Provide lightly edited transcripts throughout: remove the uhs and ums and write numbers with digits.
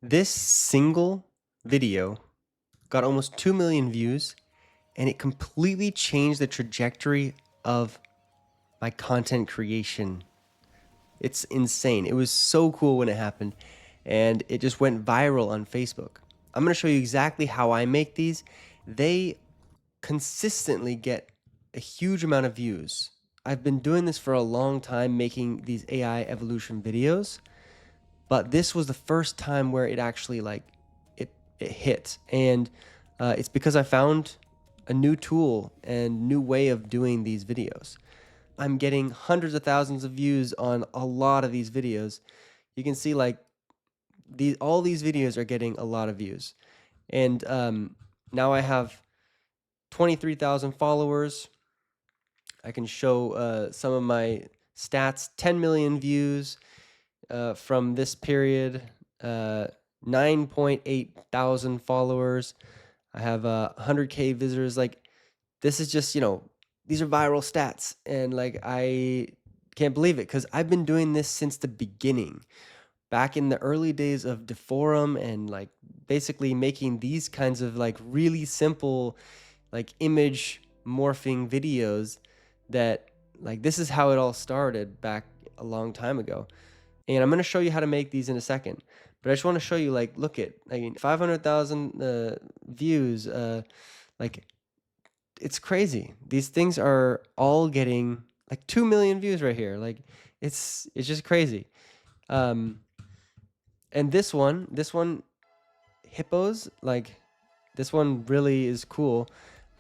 This single video got almost 2 million views, and it completely changed the trajectory of my content creation. It's insane. It was so cool when it happened, and it just went viral on Facebook. I'm going to show you exactly how I make these. They consistently get a huge amount of views. I've been doing this for a long time, making these AI evolution videos, but this was the first time where it actually it hit. And it's because I found a new tool and new way of doing these videos. I'm getting hundreds of thousands of views on a lot of these videos. You can see like all these videos are getting a lot of views. And now I have 23,000 followers. I can show some of my stats: 10 million views from this period, 9.8 thousand followers. I have 100K visitors. Like, this is just, these are viral stats. And like, I can't believe it because I've been doing this since the beginning, back in the early days of Deforum, and like basically making these kinds of like really simple like image morphing videos. That like, this is how it all started back a long time ago. And I'm going to show you how to make these in a second. But I just want to show you, like, look at, 500,000 views. Like, it's crazy. These things are all getting like 2 million views right here. Like, it's just crazy. And this one, hippos, like, this one really is cool.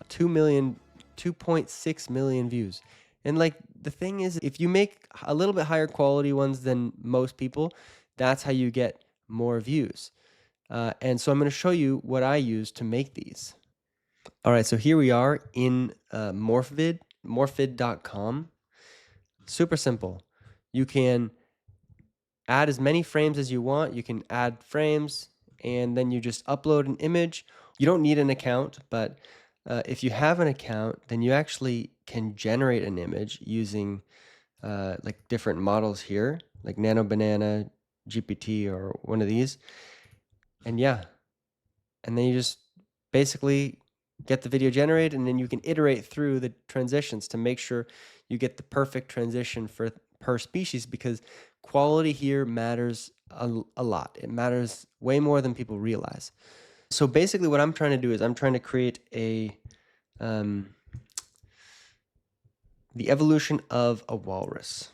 2.6 million views. And like, the thing is, if you make a little bit higher quality ones than most people, that's how you get more views. And so I'm going to show you what I use to make these. All right, so here we are in MorphVid, morphvid.com. Super simple. You can add as many frames as you want. You can add frames, and then you just upload an image. You don't need an account, but if you have an account, then you actually can generate an image using like different models here, like Nano Banana, GPT, or one of these. And yeah, and then you just basically get the video generated, and then you can iterate through the transitions to make sure you get the perfect transition per species, because quality here matters a lot. It matters way more than people realize. So basically what I'm trying to do is I'm trying to create the evolution of a walrus,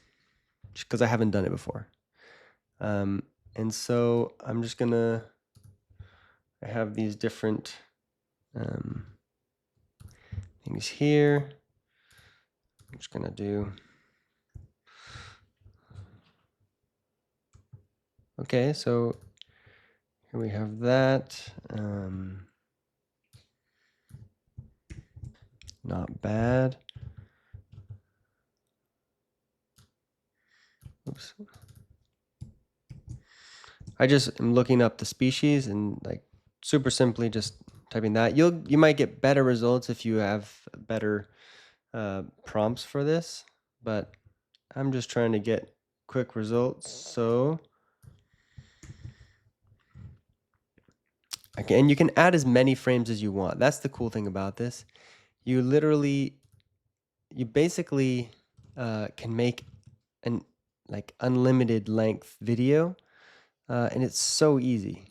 because I haven't done it before. And so I'm just gonna, I have these different things here. I'm just gonna do, okay, so here we have that. Not bad. Oops. I just am looking up the species and like super simply just typing that. You might get better results if you have better prompts for this, but I'm just trying to get quick results. So and you can add as many frames as you want. That's the cool thing about this. You basically can make an like unlimited length video, and it's so easy.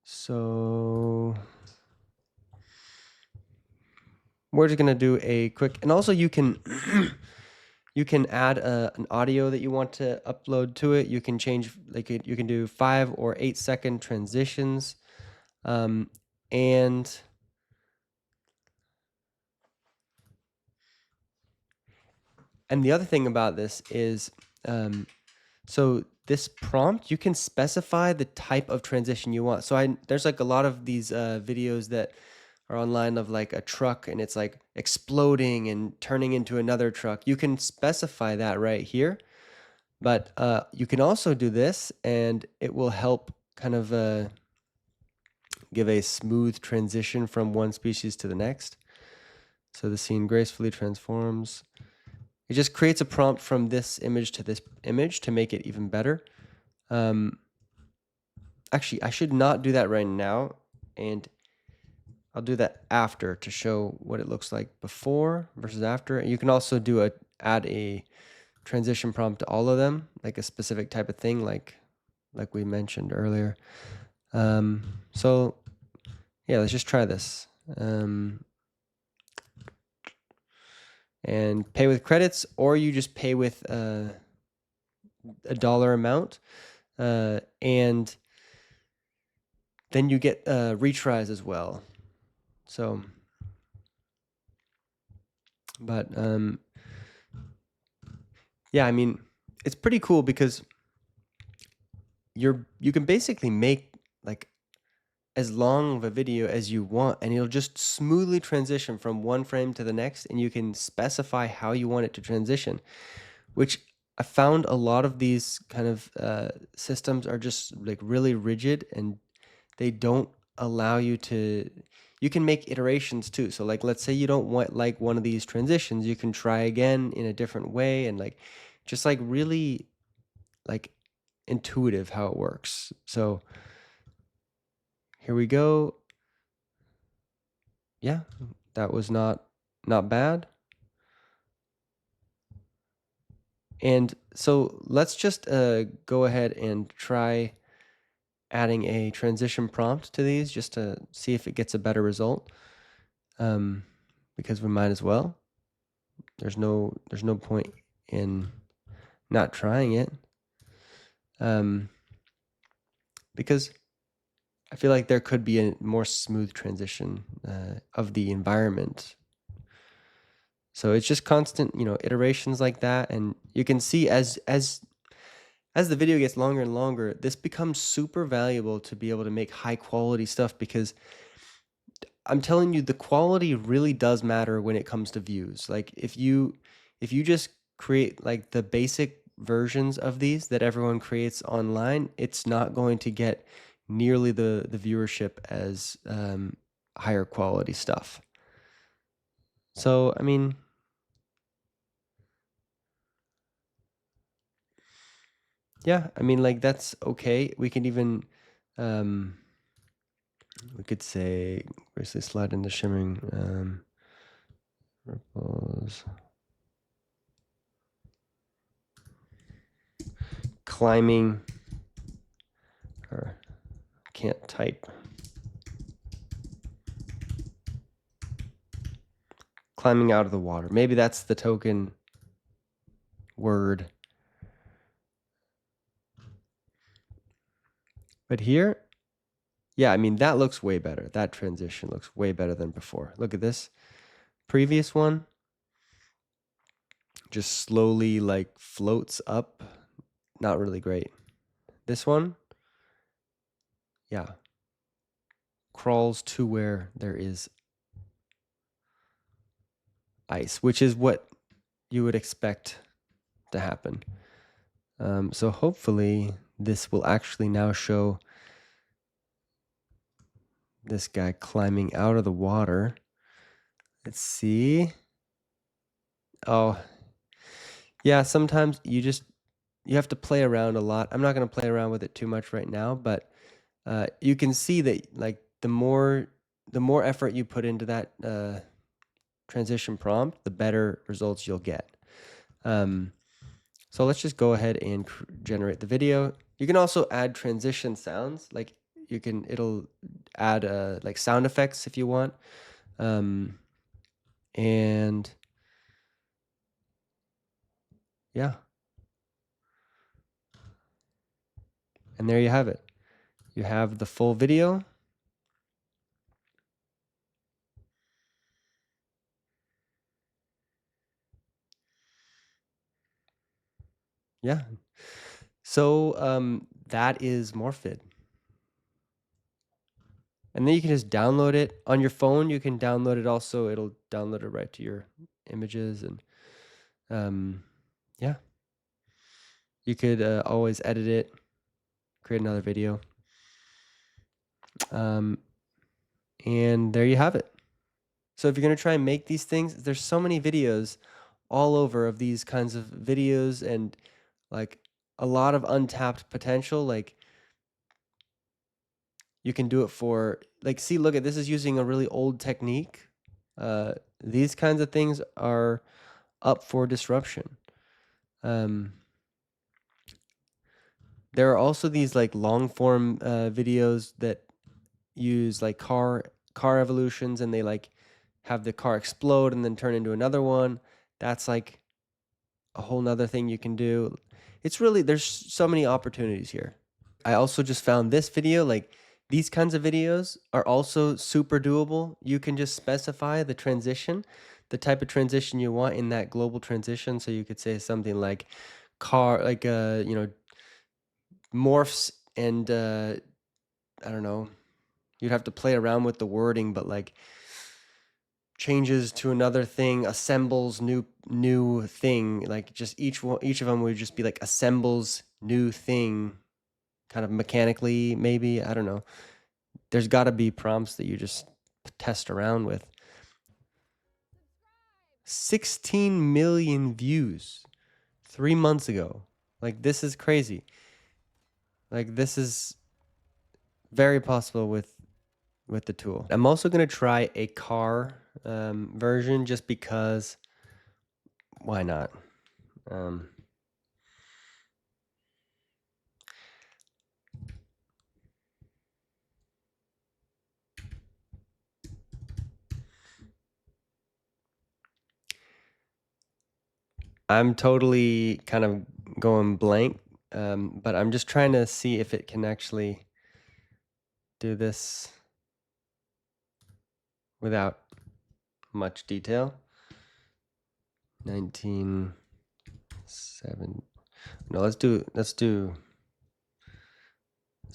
So we're just gonna do a quick, and also you can you can add an audio that you want to upload to it. You can change, like, you can do 5 or 8 second transitions, and the other thing about this is, so this prompt, you can specify the type of transition you want. So there's like a lot of these videos that are online of like a truck, and it's like exploding and turning into another truck. You can specify that right here, but you can also do this, and it will help kind of give a smooth transition from one species to the next. So the scene gracefully transforms. It just creates a prompt from this image to this image to make it even better. Actually, I should not do that right now, and I'll do that after to show what it looks like before versus after. You can also add a transition prompt to all of them, like a specific type of thing, like we mentioned earlier. So yeah, let's just try this. And pay with credits, or you just pay with a dollar amount, and then you get retries as well. So, but yeah, I mean, it's pretty cool because you can basically make like as long of a video as you want, and it'll just smoothly transition from one frame to the next, and you can specify how you want it to transition, which I found a lot of these kind of systems are just like really rigid, and they don't allow you to, you can make iterations too. So like, let's say you don't want like one of these transitions, you can try again in a different way, and like just like really like intuitive how it works. So here we go. Yeah, that was not bad. And so let's just go ahead and try adding a transition prompt to these just to see if it gets a better result, because we might as well. There's no point in not trying it, because I feel like there could be a more smooth transition of the environment. So it's just constant, iterations like that, and you can see as the video gets longer and longer, this becomes super valuable to be able to make high quality stuff, because I'm telling you, the quality really does matter when it comes to views. Like if you just create like the basic versions of these that everyone creates online, it's not going to get nearly the viewership as higher quality stuff. So, I mean, yeah, I mean, like that's okay. We can even, we could say, basically slide into shimmering ripples. Climbing, or can't type. Climbing out of the water. Maybe that's the token word. But here, yeah, I mean, that looks way better. That transition looks way better than before. Look at this. Previous one just slowly like floats up. Not really great. This one, yeah, crawls to where there is ice, which is what you would expect to happen. So hopefully this will actually now show this guy climbing out of the water. Let's see. Oh, yeah, sometimes you have to play around a lot. I'm not going to play around with it too much right now, but you can see that like the more effort you put into that transition prompt, the better results you'll get. So let's just go ahead and generate the video. You can also add transition sounds. Like it'll add like sound effects if you want. And yeah. And there you have it. You have the full video. Yeah. So that is MorphVid. And then you can just download it on your phone. You can download it also. It'll download it right to your images. And yeah, you could always edit it, create another video. And there you have it. So if you're going to try and make these things, there's so many videos all over of these kinds of videos, and like a lot of untapped potential. Like you can do it for, like, see, look at this, is using a really old technique. These kinds of things are up for disruption. There are also these like long form videos that use like car evolutions, and they like have the car explode and then turn into another one. That's like a whole nother thing you can do. It's really, there's so many opportunities here. I also just found this video, like these kinds of videos are also super doable. You can just specify the transition, the type of transition you want in that global transition. So you could say something like car, like morphs, and I don't know, you'd have to play around with the wording, but like changes to another thing, assembles new thing, like just each of them would just be like assembles new thing, kind of mechanically, maybe, I don't know. There's got to be prompts that you just test around with. 16 million views 3 months ago. Like, this is crazy. Like, this is very possible with the tool. I'm also going to try a car version, just because why not? I'm totally kind of going blank, but I'm just trying to see if it can actually do this without much detail. 19.7. No, let's do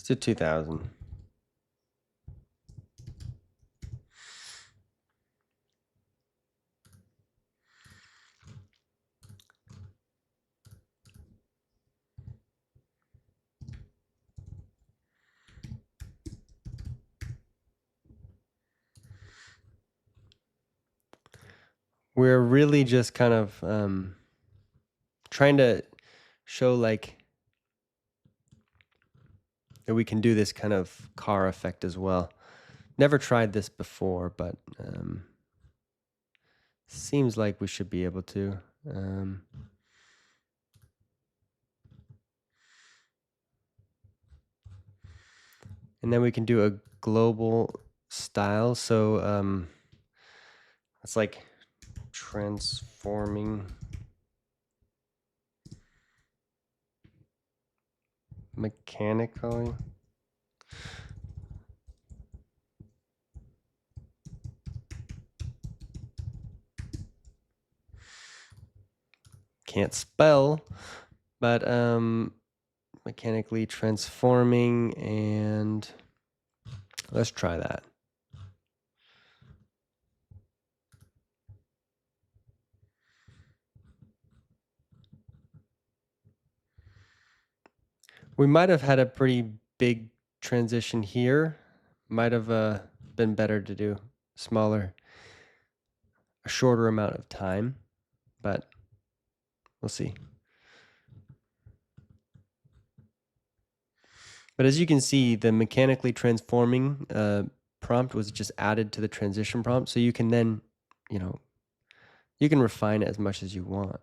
2000. We're really just kind of trying to show like that we can do this kind of car effect as well. Never tried this before, but seems like we should be able to. And then we can do a global style. So it's like transforming mechanically. Can't spell, but mechanically transforming, and let's try that. We might have had a pretty big transition here. Might have been better to do smaller, a shorter amount of time, but we'll see. But as you can see, the mechanically transforming prompt was just added to the transition prompt. So you can then, you can refine it as much as you want.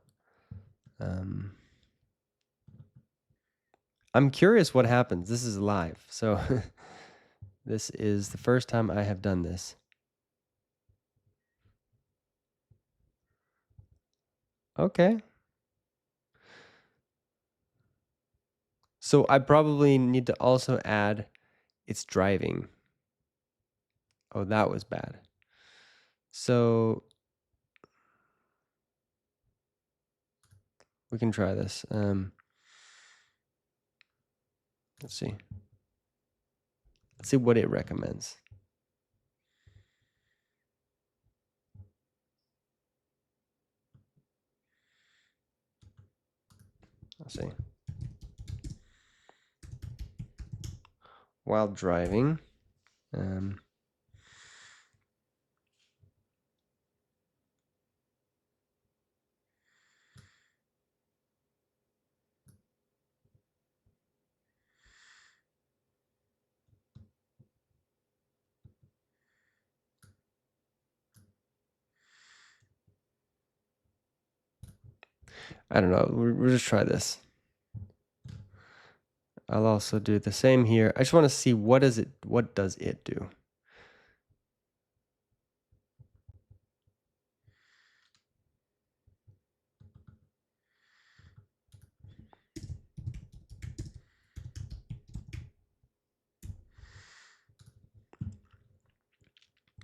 I'm curious what happens. This is live. So this is the first time I have done this. Okay. So I probably need to also add it's driving. Oh, that was bad. So we can try this. Let's see. Let's see what it recommends. Let's see. While driving. I don't know. We'll just try this. I'll also do the same here. I just want to see what does it do.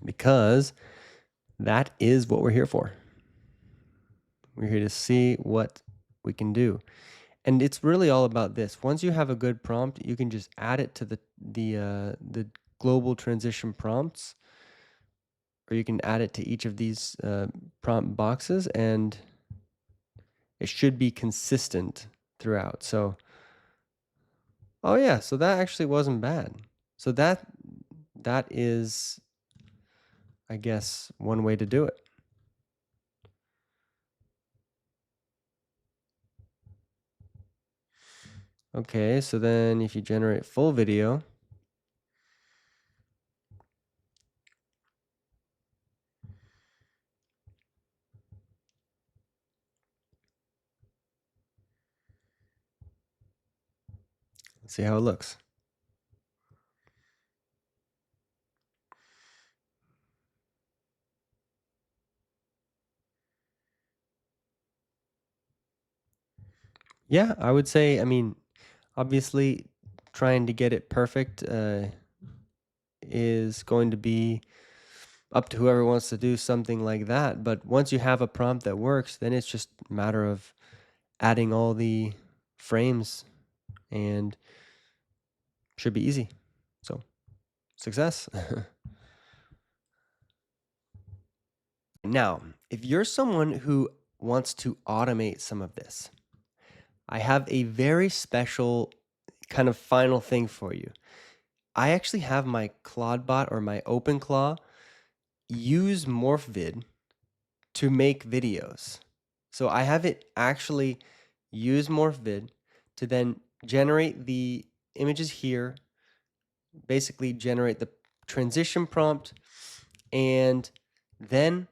Because that is what we're here for. We're here to see what we can do. And it's really all about this. Once you have a good prompt, you can just add it to the global transition prompts, or you can add it to each of these prompt boxes, and it should be consistent throughout. So, oh yeah, so that actually wasn't bad. So that is, I guess, one way to do it. Okay, so then if you generate full video, let's see how it looks. Yeah, I would say, I mean, obviously trying to get it perfect is going to be up to whoever wants to do something like that. But once you have a prompt that works, then it's just a matter of adding all the frames, and should be easy. So, success. Now, if you're someone who wants to automate some of this, I have a very special kind of final thing for you. I actually have my Claude or my OpenClaw use MorphVid to make videos. So I have it actually use MorphVid to then generate the images here, basically generate the transition prompt, and then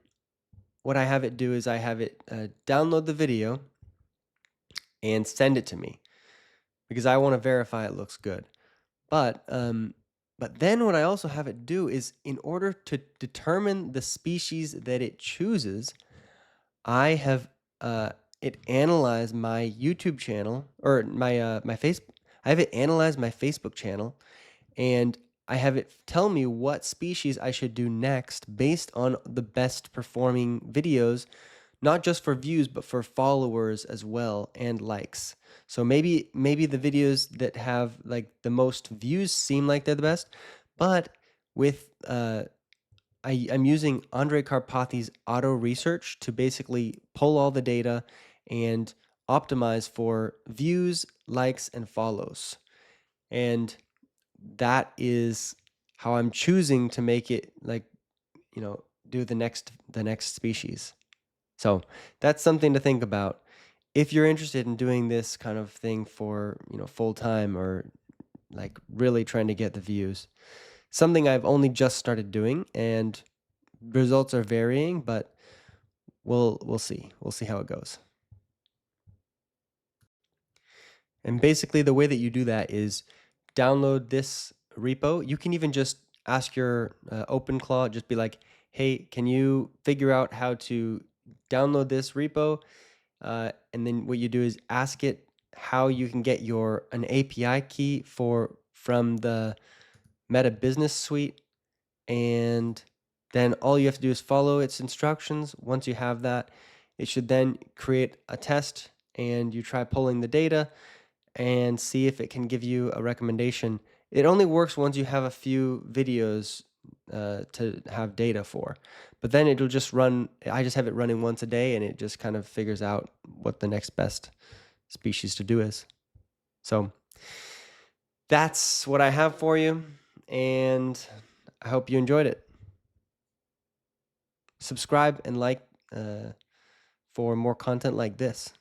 what I have it do is I have it download the video and send it to me because I want to verify it looks good. But then what I also have it do is, in order to determine the species that it chooses, I have it analyze my YouTube channel, or my face. I have it analyze my Facebook channel, and I have it tell me what species I should do next based on the best performing videos, not just for views, but for followers as well, and likes. So maybe the videos that have like the most views seem like they're the best, but with I'm using Andre Karpathy's auto research to basically pull all the data and optimize for views, likes, and follows. And that is how I'm choosing to make it, like, do the next species. So that's something to think about. If you're interested in doing this kind of thing for, full time, or like really trying to get the views, something I've only just started doing, and results are varying, but we'll see. We'll see how it goes. And basically the way that you do that is download this repo. You can even just ask your OpenClaw, just be like, hey, can you figure out how to download this repo? And then what you do is ask it how you can get an API key from the Meta Business Suite, and then all you have to do is follow its instructions. Once you have that, it should then create a test, and you try pulling the data and see if it can give you a recommendation. It only works once you have a few videos to have data for, but then it'll just run. I just have it running once a day, and it just kind of figures out what the next best species to do is. So that's what I have for you, and I hope you enjoyed it. Subscribe and like for more content like this.